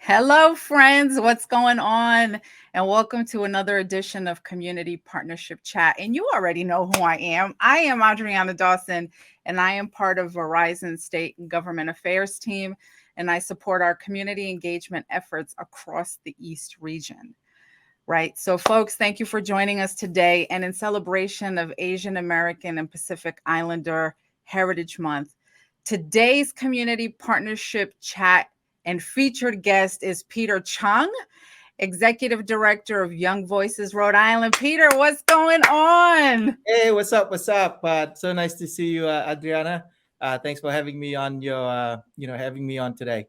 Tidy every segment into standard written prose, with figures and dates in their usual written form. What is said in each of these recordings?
Hello, friends. What's going on? And welcome to another edition of Community Partnership Chat. And you already know who I am. I am Adriana Dawson, and I am part of Verizon State and Government Affairs team. And I support our community engagement efforts across the East region. Right. So, folks, thank you for joining us today. And in celebration of Asian American and Pacific Islander Heritage Month, today's community partnership chat and featured guest is Peter Chung, Executive Director of Young Voices Rhode Island. Peter, what's going on? Hey, what's up? What's up? So nice to see you, Adriana. Thanks for having me on having me on today.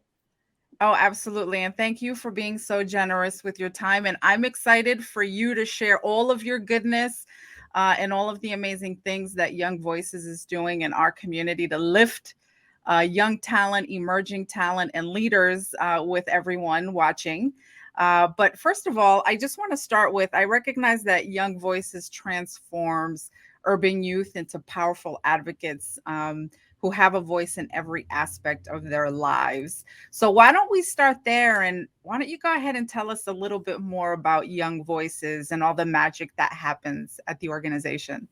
Oh, absolutely. And thank you for being so generous with your time. And I'm excited for you to share all of your goodness and all of the amazing things that Young Voices is doing in our community to lift young talent, emerging talent, and leaders with everyone watching. But first of all, I just want to start with I recognize that Young Voices transforms urban youth into powerful advocates who have a voice in every aspect of their lives. So, why don't we start there? And why don't you go ahead and tell us a little bit more about Young Voices and all the magic that happens at the organization?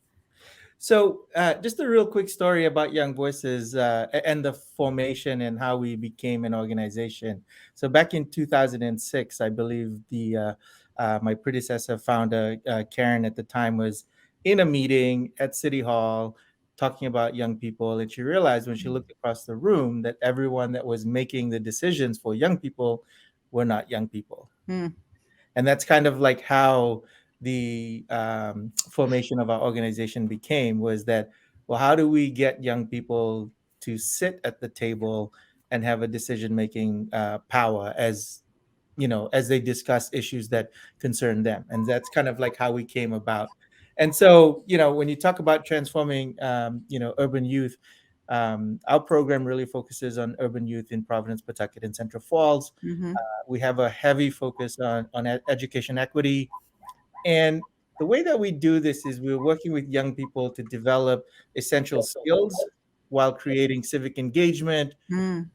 Just a real quick story about Young Voices and the formation and how we became an organization. So, back in 2006, I believe the my predecessor founder, Karen, at the time was in a meeting at City Hall talking about young people, and she realized when she looked across the room that everyone that was making the decisions for young people were not young people. Mm, And that's kind of like how the formation of our organization became, was that, well, how do we get young people to sit at the table and have a decision making power as they discuss issues that concern them? And that's kind of like how we came about. And so, when you talk about transforming urban youth, our program really focuses on urban youth in Providence, Pawtucket, and Central Falls. hmm We have a heavy focus on education equity. And the way that we do this is we're working with young people to develop essential skills while creating civic engagement mm,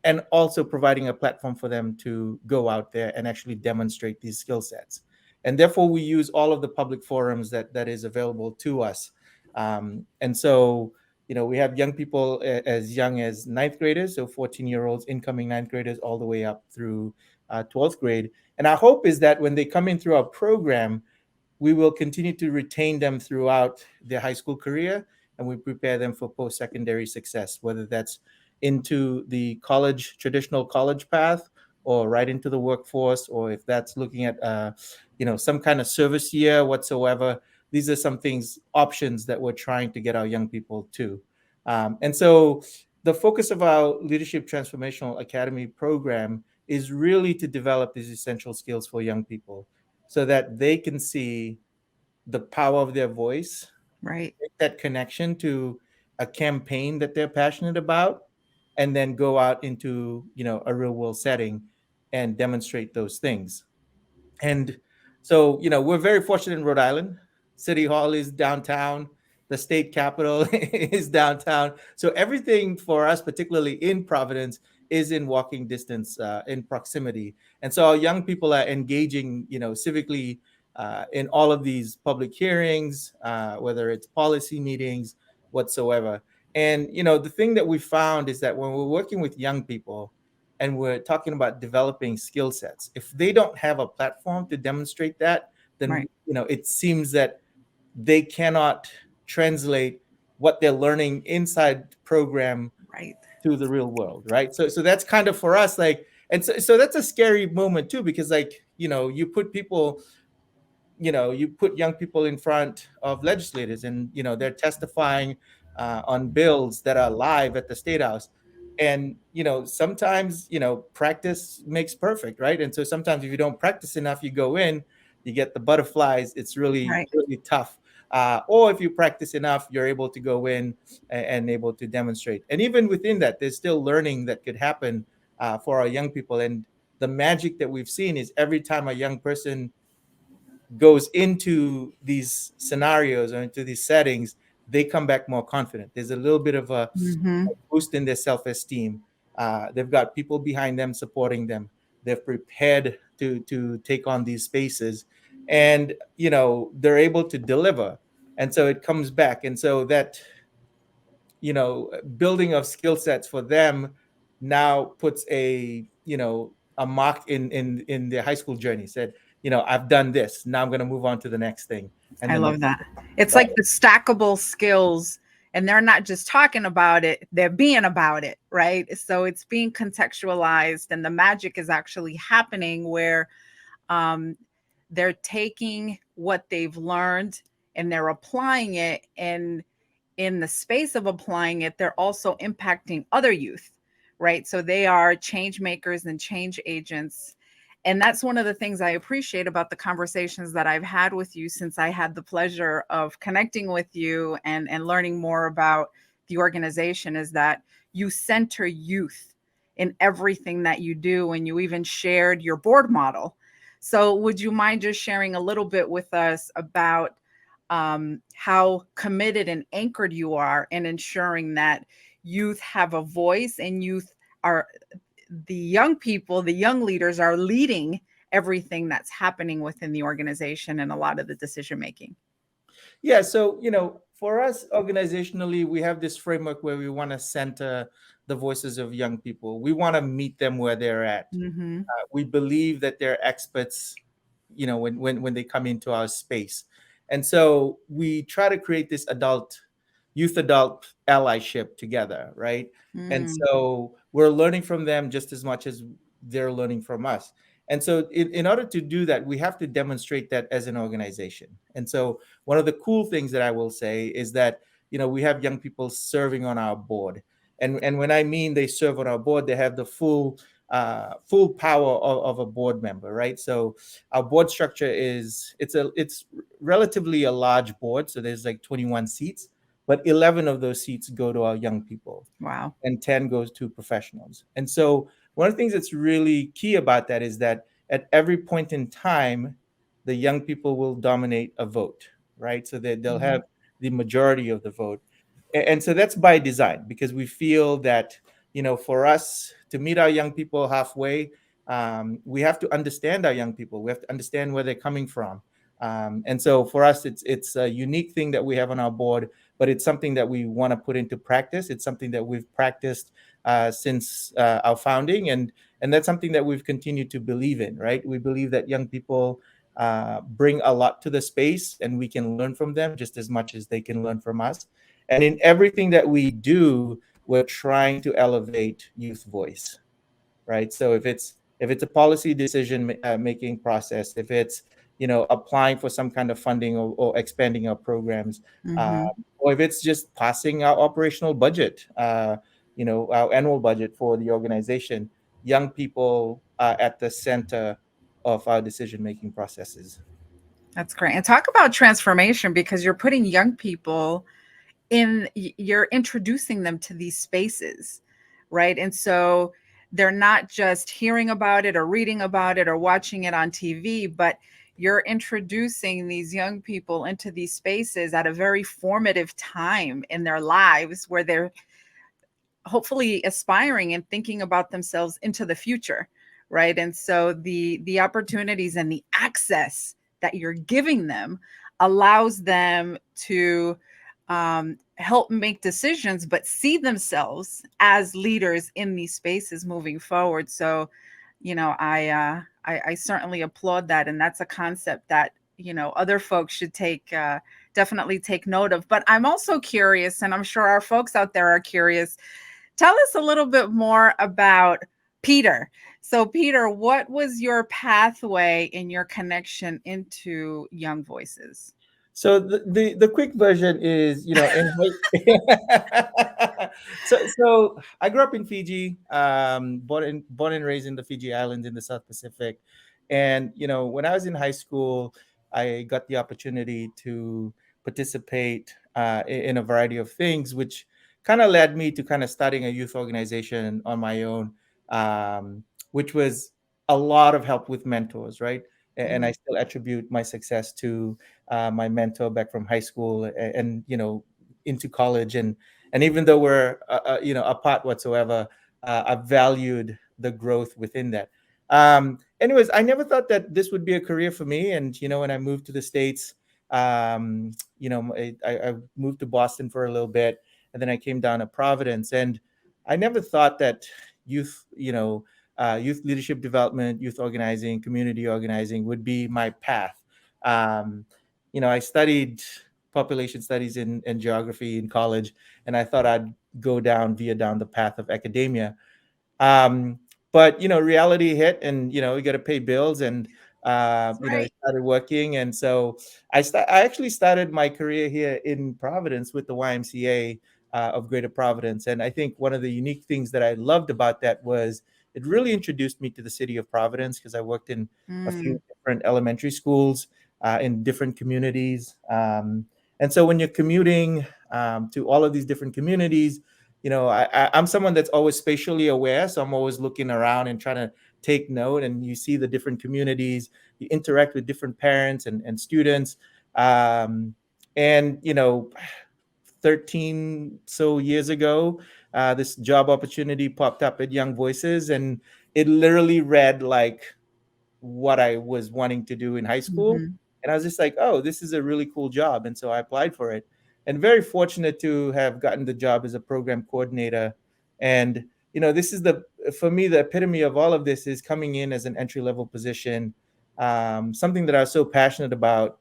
and also providing a platform for them to go out there and actually demonstrate these skill sets. And therefore, we use all of the public forums that is available to us. And so, we have young people as young as ninth graders, so 14-year-olds, incoming ninth graders, all the way up through 12th grade. And our hope is that when they come in through our program, we will continue to retain them throughout their high school career, and we prepare them for post-secondary success, whether that's into the college, traditional college path, or right into the workforce, or if that's looking at some kind of service year whatsoever. These are some things, options that we're trying to get our young people to. And so the focus of our Leadership Transformational Academy program is really to develop these essential skills for young people so that they can see the power of their voice, right. make that connection to a campaign that they're passionate about, and then go out into a real world setting and demonstrate those things. And so, we're very fortunate in Rhode Island. City Hall is downtown, the state capitol is downtown. So everything for us, particularly in Providence, is in walking distance, in proximity. And so our young people are engaging, civically in all of these public hearings, whether it's policy meetings, whatsoever. And, the thing that we found is that when we're working with young people, and we're talking about developing skill sets, if they don't have a platform to demonstrate that, then Right. it seems that they cannot translate what they're learning inside program Right. to the real world, right? So that's kind of for us, like, and so that's a scary moment too, because, like, you put young people in front of legislators, and they're testifying on bills that are live at the state house. And sometimes practice makes perfect, right? And so sometimes if you don't practice enough, you go in, you get the butterflies. It's really, Right. really tough. Or if you practice enough, you're able to go in and able to demonstrate. And even within that, there's still learning that could happen for our young people. And the magic that we've seen is every time a young person goes into these scenarios or into these settings, they come back more confident. There's a little bit of a hmm boost in their self-esteem. They've got people behind them supporting them. they've prepared to take on these spaces, and they're able to deliver. And so it comes back, and so that building of skill sets for them now puts a mark in their high school journey. Said, I've done this, now I'm going to move on to the next thing. And I then love that. It's right. like the stackable skills, and they're not just talking about it, they're being about it, right? So it's being contextualized, and the magic is actually happening where um, they're taking what they've learned and they're applying it. And in the space of applying it, they're also impacting other youth, right? So they are change makers and change agents. And that's one of the things I appreciate about the conversations that I've had with you since I had the pleasure of connecting with you and learning more about the organization, is that you center youth in everything that you do. And you even shared your board model. So would you mind just sharing a little bit with us about how committed and anchored you are in ensuring that youth have a voice, and youth are the young people, the young leaders are leading everything that's happening within the organization and a lot of the decision making? Yeah, so for us organizationally, we have this framework where we want to center the voices of young people. We want to meet them where they're at. Mm-hmm. We believe that they're experts, when they come into our space. And so we try to create this youth adult allyship together, right? And Mm, so we're learning from them just as much as they're learning from us. And so in order to do that, we have to demonstrate that as an organization. And so one of the cool things that I will say is that we have young people serving on our board. And when I mean they serve on our board, they have the full power of a board member, right? So our board structure it's relatively a large board. So there's like 21 seats, but 11 of those seats go to our young people, wow. and 10 goes to professionals. And so one of the things that's really key about that is that at every point in time, the young people will dominate a vote, right? So that they'll Mm-hmm. have the majority of the vote. And so that's by design, because we feel that, for us to meet our young people halfway, we have to understand our young people. We have to understand where they're coming from. And so for us, it's a unique thing that we have on our board, but it's something that we want to put into practice. It's something that we've practiced since our founding, and that's something that we've continued to believe in. Right? We believe that young people bring a lot to the space, and we can learn from them just as much as they can learn from us. And in everything that we do, we're trying to elevate youth voice, right? So if it's a policy decision making process, if it's applying for some kind of funding, or expanding our programs, Mm-hmm. or if it's just passing our operational budget, our annual budget for the organization, young people are at the center of our decision making processes. That's great. And talk about transformation, because you're putting young people you're introducing them to these spaces, right? And so they're not just hearing about it or reading about it or watching it on TV, but you're introducing these young people into these spaces at a very formative time in their lives, where they're hopefully aspiring and thinking about themselves into the future, right? And so the opportunities and the access that you're giving them allows them to help make decisions, but see themselves as leaders in these spaces moving forward. So I certainly applaud that, and that's a concept that other folks should take definitely take note of. But I'm also curious, and I'm sure our folks out there are curious. Tell us a little bit more about Peter. So, Peter, what was your pathway in your connection into Young Voices? So the quick version is, so I grew up in Fiji, born and raised in the Fiji Islands in the South Pacific. And when I was in high school, I got the opportunity to participate in a variety of things, which kind of led me to kind of starting a youth organization on my own, which was a lot of help with mentors, right? And I Mm, still attribute my success to my mentor back from high school, and into college. And even though we're apart whatsoever, I've valued the growth within that. Anyways, I never thought that this would be a career for me. And when I moved to the States, I moved to Boston for a little bit, and then I came down to Providence. And I never thought that youth, youth leadership development, youth organizing, community organizing would be my path. Um, I studied population studies and geography in college, and I thought I'd go down the path of academia. um, but reality hit, and you got to pay bills, and I Right. started working, and so I actually started my career here in Providence with the YMCA of Greater Providence. And I think one of the unique things that I loved about that was it really introduced me to the city of Providence, because I worked in a few Mm, different elementary schools in different communities. And so when you're commuting to all of these different communities, I'm someone that's always spatially aware, so I'm always looking around and trying to take note. And you see the different communities, you interact with different parents and students. um, and 13 so years ago, this job opportunity popped up at Young Voices, and it literally read like what I was wanting to do in high school. mhm. And I was just like, oh, this is a really cool job. And so I applied for it, and very fortunate to have gotten the job as a program coordinator. And, this is for me, the epitome of all of this is coming in as an entry level position, something that I was so passionate about,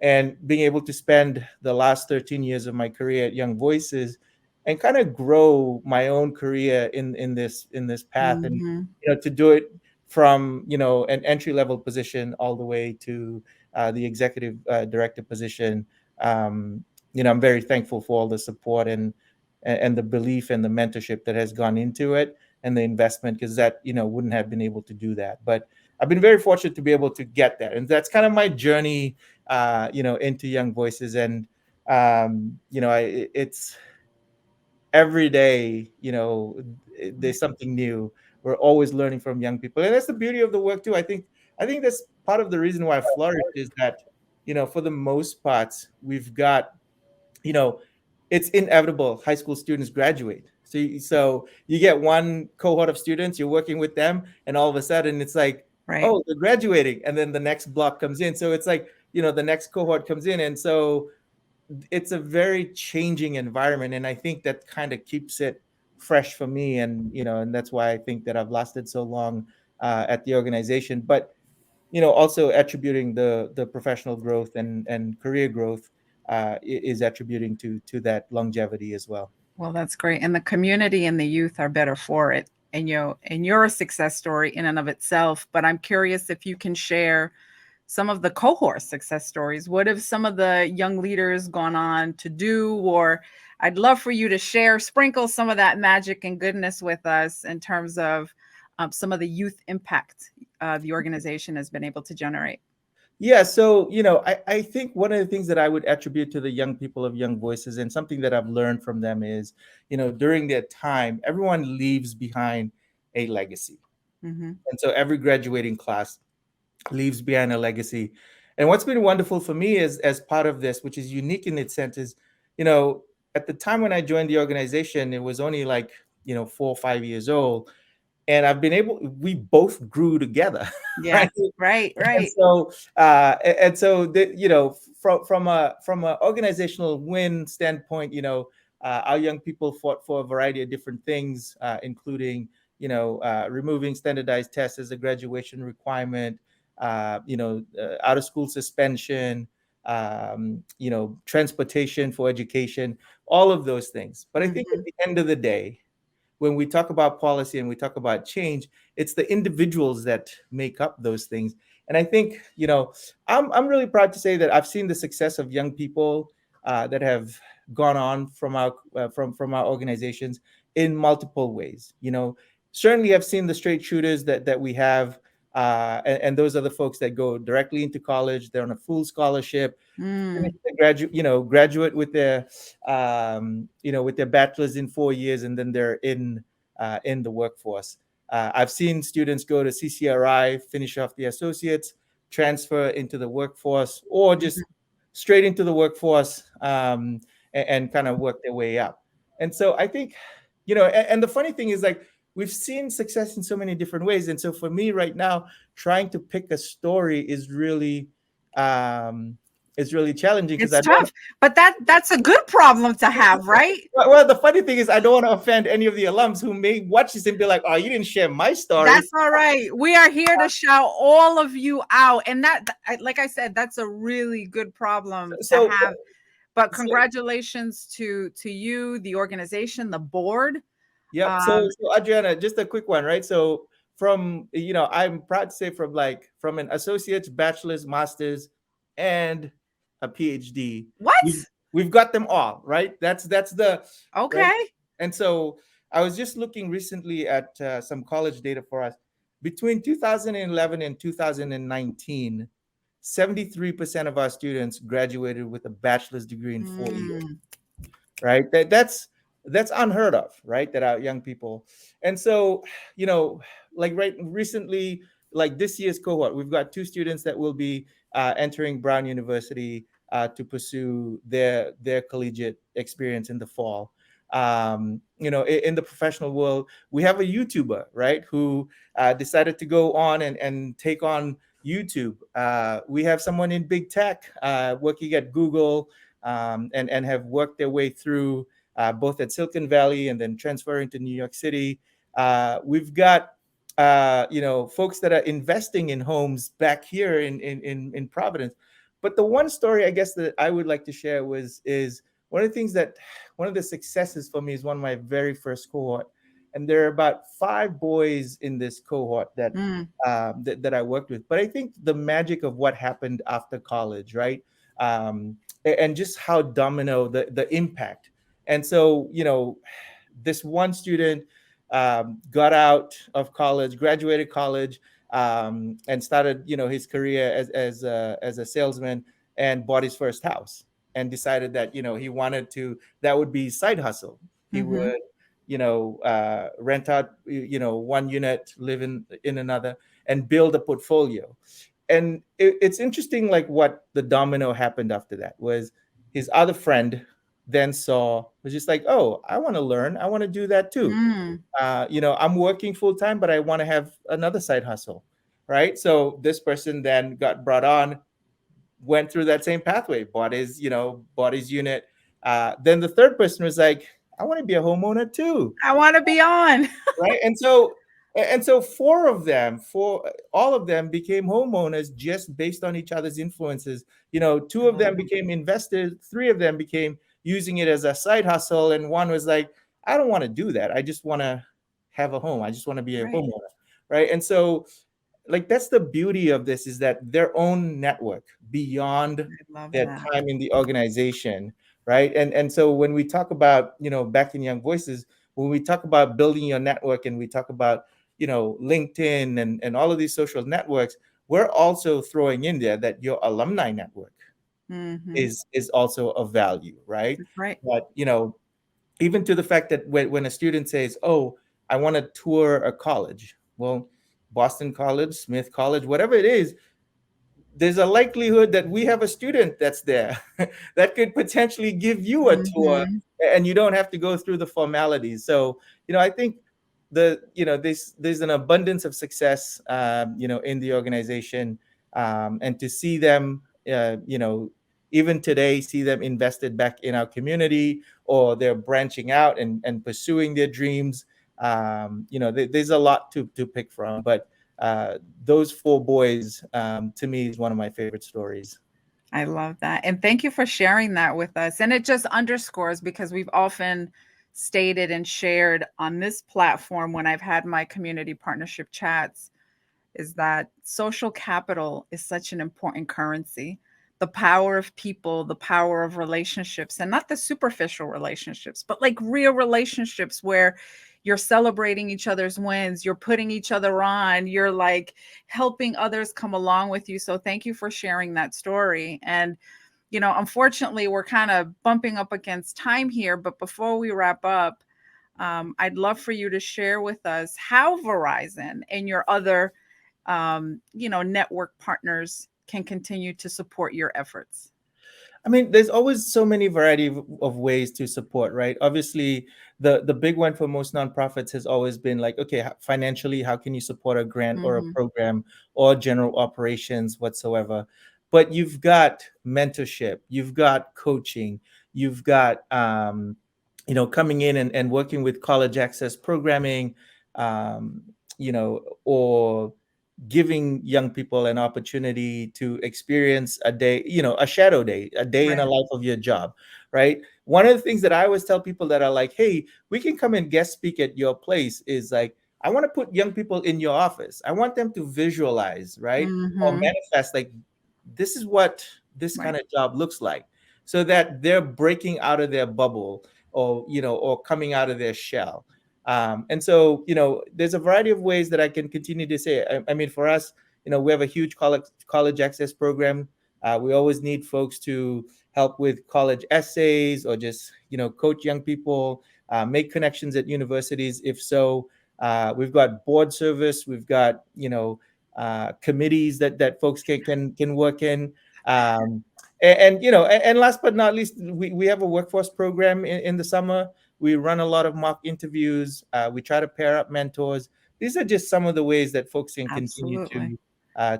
and being able to spend the last 13 years of my career at Young Voices and kind of grow my own career in this path. And Mhm. to do it from an entry level position all the way to the executive director position. I'm very thankful for all the support and the belief and the mentorship that has gone into it, and the investment, because that wouldn't have been able to do that. But I've been very fortunate to be able to get that, and that's kind of my journey into Young Voices. And it's every day, there's something new. We're always learning from young people, and that's the beauty of the work too. I think that's part of the reason why I flourished, is that for the most part, we've got, you know, it's inevitable high school students graduate. So you get one cohort of students, you're working with them, and all of a sudden it's like, Right. oh, they're graduating, and then the next block comes in. So it's like, the next cohort comes in, and so it's a very changing environment, and I think that kind of keeps it fresh for me. And that's why I think that I've lasted so long at the organization. But also attributing the professional growth and career growth is attributing to that longevity as well. Well, that's great. And the community and the youth are better for it. And you're a success story in and of itself. But I'm curious if you can share some of the cohort success stories. What have some of the young leaders gone on to do? Or I'd love for you to share, sprinkle some of that magic and goodness with us in terms of some of the youth impact the organization has been able to generate. Yeah, so I think one of the things that I would attribute to the young people of Young Voices, and something that I've learned from them, is during their time, everyone leaves behind a legacy. Hmm. And so every graduating class leaves behind a legacy. And what's been wonderful for me is, as part of this, which is unique in its sense, is you know at the time when I joined the organization, it was only like 4 or 5 years old, and we both grew together, right? Yes, right, And right. so, from a organizational win standpoint, our young people fought for a variety of different things, including removing standardized tests as a graduation requirement, out of school suspension, transportation for education, all of those things. But I think at Hmm. the end of the day, when we talk about policy and we talk about change, it's the individuals that make up those things. And I think, I'm really proud to say that I've seen the success of young people that have gone on from our organizations in multiple ways. Certainly I've seen the straight shooters that we have, and those are the folks that go directly into college. They're on a full scholarship, finish Mm, their graduate with their bachelor's in 4 years, and then they're in the workforce. I've seen students go to CCRI, finish off the associates, transfer into the workforce, or just mhm. straight into the workforce, and kind of work their way up. And so I think, and the funny thing is, like, we've seen success in so many different ways. And so for me right now, trying to pick a story um, is really challenging because It's I don't. tough, but that's a good problem to have, right? Well, the funny thing is, I don't want to offend any of the alums who may watch this and be like, "Oh, you didn't share my story." That's all right. We are here to shout all of you out. And like I said, that's a really good problem to So, have. But so congratulations to you, the organization, the board. yep. Um, So Adriana, just a quick one, right? So from, I'm proud to say, from an associate's, bachelor's, master's, and a PhD, what? we've got them all, right? That's the right. Okay. And so I was just looking recently at some college data for us. Between 2011 and 2019, 73% of our students graduated with a bachelor's degree in 4 years, Mm, right? That's unheard of, right? That our young people. And so, you know, like right recently, like this year's cohort, we've got two students that will be entering Brown University to pursue their collegiate experience in the fall. In the professional world, we have a YouTuber, right, who decided to go on and take on YouTube. We have someone in big tech working at Google, and have worked their way through both at Silicon Valley and then transferring to New York City. We've got folks that are investing in homes back here in Providence. But the one story I guess that I would like to share is one of the successes for me is one of my very first cohort, and there are about 5 boys in this cohort mm, that I worked with. But I think the magic of what happened after college, right? And just how domino the impact. And so, this one student got out of college, graduated college, and started, his career as a salesman, and bought his first house, and decided that, he wanted to, that would be side hustle. He mm-hmm, would, rent out, one unit, live in another, and build a portfolio. And it's interesting, like what the domino happened after that was his other friend then was just like, oh, I want to learn, I want to do that too. mm. I'm working full time, but I want to have another side hustle, right? So this person then got brought on, went through that same pathway, bought his unit. Then the third person was like, I want to be a homeowner too, I want to be on. right? And so for all of them became homeowners just based on each other's influences. Two I of love them that. became investors, three of them became using it as a side hustle, and one was like, I don't want to do that, I just want to have a home, I just want to be a Right. homeowner, right? And so, like, that's the beauty of this, is that their own network beyond I love their that. time in the organization, right? And so when we talk about, back in Young Voices, when we talk about building your network, and we talk about, LinkedIn and all of these social networks, we're also throwing in there that your alumni network Mm-hmm. is also of value, right? That's right. But even to the fact that when a student says, oh, I want to tour a college, well, Boston College, Smith College, whatever it is, there's a likelihood that we have a student that's there that could potentially give you a tour, Mm-hmm. and you don't have to go through the formalities. So, I think there's an abundance of success, in the organization, and to see them, even today, see them invested back in our community, or they're branching out and pursuing their dreams. There's a lot to pick from, but those 4 boys, to me, is one of my favorite stories. I love that. And thank you for sharing that with us. And it just underscores, because we've often stated and shared on this platform when I've had my community partnership chats, is that social capital is such an important currency. The power of people, the power of relationships, and not the superficial relationships, but like real relationships where you're celebrating each other's wins, you're putting each other on, you're like helping others come along with you. So thank you for sharing that story. And unfortunately, we're kind of bumping up against time here, but before we wrap up, I'd love for you to share with us how Verizon and your other network partners can continue to support your efforts. I mean, there's always so many variety of ways to support, right? Obviously, the big one for most nonprofits has always been like, okay, financially, how can you support a grant or a Mm-hmm. program or general operations whatsoever? But you've got mentorship, you've got coaching, you've got coming in and working with college access programming, um, or giving young people an opportunity to experience a day, a shadow day, a day in a Right. life of your job, right? One of the things that I always tell people that are like, hey, we can come and guest speak at your place is like, I want to put young people in your office. I want them to visualize, right? Or Mm-hmm. manifest like, this is what this kind Right. of job looks like, so that they're breaking out of their bubble, or coming out of their shell. And so, there's a variety of ways that I can continue to say. I mean, for us, we have a huge college access program. We always need folks to help with college essays, or just coach young people, make connections at universities. If so, we've got board service. We've got committees that folks can work in. Um, and last but not least, we have a workforce program in the summer. We run a lot of mock interviews. We try to pair up mentors. These are just some of the ways that folks can continue Absolutely.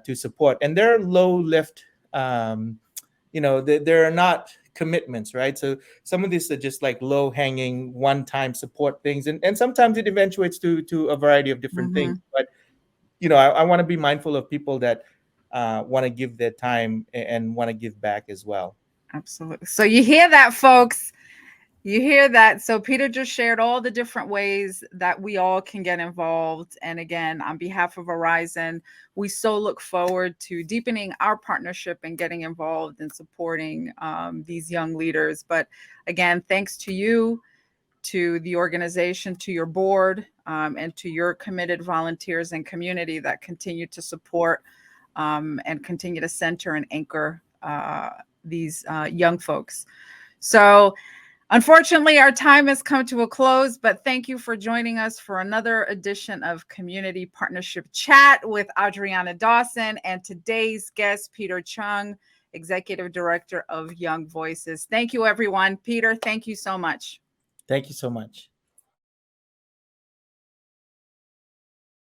to support. And they're low lift. There are not commitments, right? So some of these are just like low hanging, one time support things, and sometimes it eventuates to a variety of different Mm-hmm. things. But I want to be mindful of people that want to give their time and want to give back as well. Absolutely. So you hear that, folks? You hear that? So Peter just shared all the different ways that we all can get involved. And again, on behalf of Verizon, we so look forward to deepening our partnership and getting involved and supporting these young leaders. But again, thanks to you, to the organization, to your board, and to your committed volunteers and community that continue to support and continue to center and anchor these young folks. So, unfortunately, our time has come to a close, but thank you for joining us for another edition of Community Partnership Chat with Adriana Dawson and today's guest, Peter Chung, Executive Director of Young Voices. Thank you, everyone. Peter, thank you so much. Thank you so much.